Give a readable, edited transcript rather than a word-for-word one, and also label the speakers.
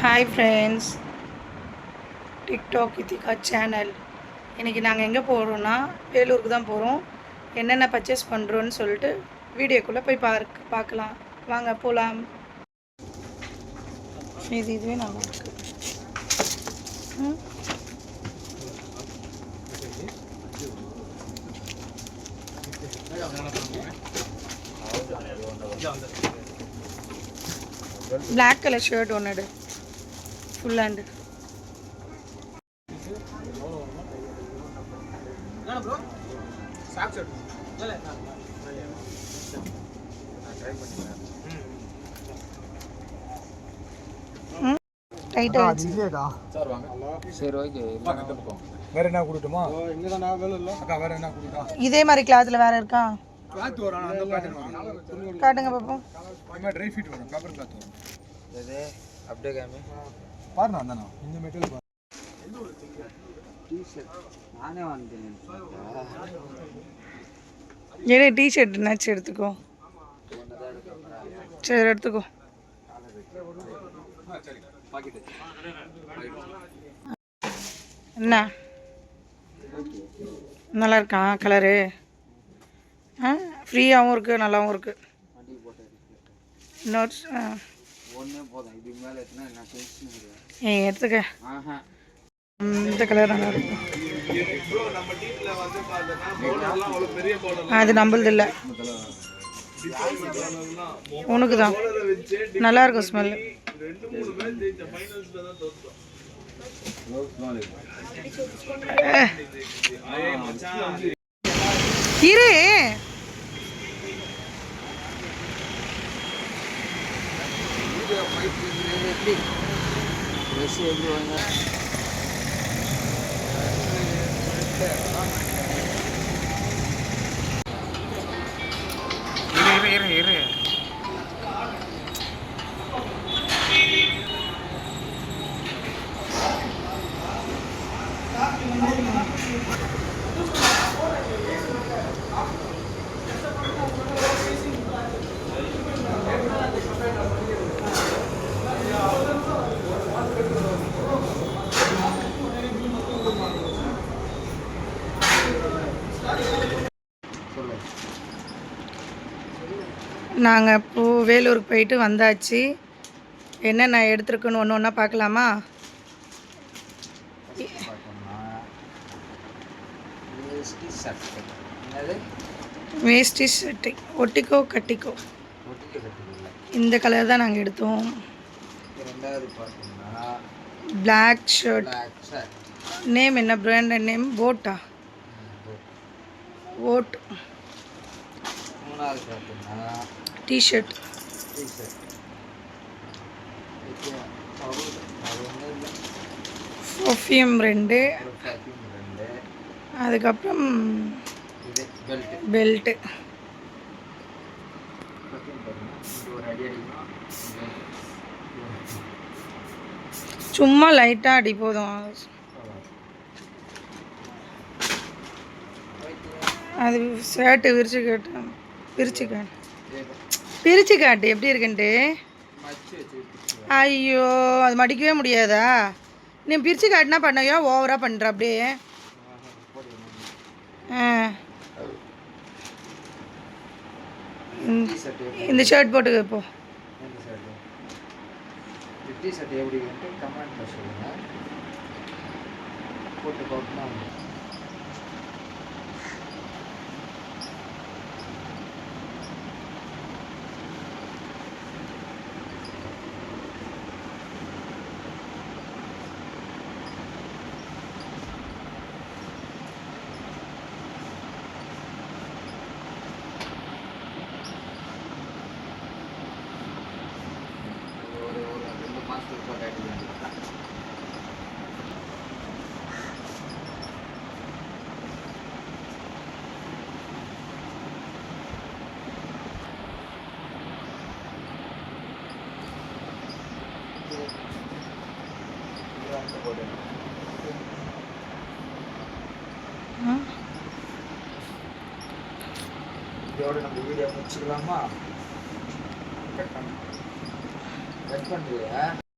Speaker 1: Hi friends, TikTok Ithika channel. இன்றைக்கி நாங்கள் எங்கே போகிறோன்னா வேலூருக்கு தான் போகிறோம். என்னென்ன பர்ச்சேஸ் பண்ணுறோன்னு சொல்லிட்டு வீடியோக்குள்ளே போய் பார்க்கலாம். வாங்க போகலாம். இதுவே நல்லா இருக்கு. பிளாக் கலர் ஷர்ட் ஒன்று எடு, ஃபுல் ஹேண்டு. டைட்டா
Speaker 2: வேற என்ன கொடுட்டுமா?
Speaker 1: இதே மாதிரி கிளாத்ல வேற இருக்கா?
Speaker 2: கிளாத் வரும் அந்த பேட்டர்ன் வரும்.
Speaker 1: காட்டுங்க பாப்போம்.
Speaker 2: இந்த ட்ரை ஃபிட் வரும், பேப்பர் கிளாத் வரும்.
Speaker 3: இது அப்படியே காமி
Speaker 2: பாருங்க அண்ணா இந்த மெட்டீரியல் பாருங்க.
Speaker 3: டி-ஷர்ட் நானே வாங்கிட்டேன்.
Speaker 1: ஏடே டி-ஷர்ட் என்னாச்சு எடுத்துக்கோ. சரி எடுத்துக்கோ. என்ன நல்லா இருக்கா கலரு? ஃப்ரீயாகவும் இருக்குது, நல்லாவும் இருக்குது. இன்னொரு எடுத்துக்க. இந்த கலர் நல்லா இருக்கு. அது நம்மளது இல்லை, உனக்கு தான் நல்லா இருக்கும் ஸ்மெல். இரு நாங்கள் இப்போது வேலூருக்கு போயிட்டு வந்தாச்சு. என்னென்ன எடுத்துருக்குன்னு ஒன்று ஒன்றா பார்க்கலாமா? வேஷ்டி சட்டை ஒட்டிக்கோ கட்டிக்கோ, இந்த கலர் தான் நாங்கள் எடுத்தோம். Black shirt. நேம் என்ன? பிராண்டட் நேம் போட்டா? ஓட். டி-ஷர்ட். பர்ஃப்யூம் 2. அதுக்கப்புறம் பெல்ட்டு. சும்மா லைட்டாக அடி போதும். அது ஷர்ட்டு பிரிச்சு காட்டு எப்படி இருக்குன்ட்டு. ஐயோ, அது மடிக்கவே முடியாதா? நீ பிரித்து காட்டினா பண்ணையோ ஓவராக பண்ணுற அப்படியே. இந்த ஷர்ட் போட்டு போ.
Speaker 3: இதோட நம்ம வீடியோ முடிச்சுக்கலாமா? கட் பண்ணுறியா?